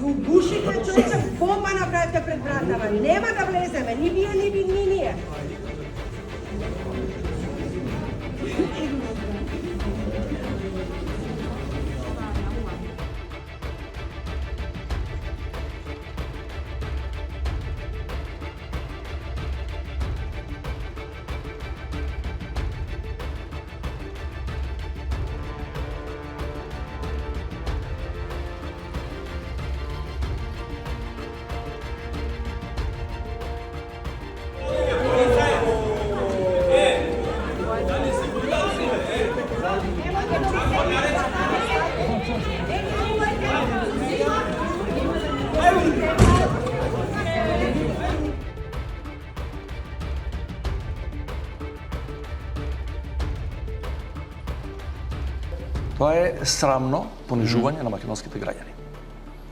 Гушите човече, бомба направите пред вратава. Нема да влеземе, ни вие, ни ние. Тоа е срамно понижување на македонските граѓани.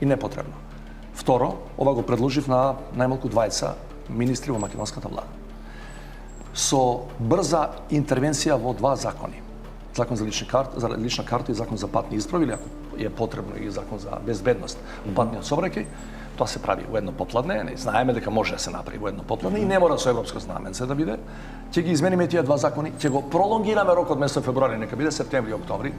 И непотребно. Второ, ова го предложив на најмалку 20 министри во македонската влада. Со брза интервенција во два закони. Закон за лична карта и закон за патни исправи, или ако е потребно и закон за безбедност во патниот сообраќај, тоа се прави во едно попладне, не знаеме дека може да се направи во едно попладне и не мора со европско знаменце да биде. Ќе ги измениме тие два закони, ќе го пролонгираме рокот место февруари, нека биде септември и октомври.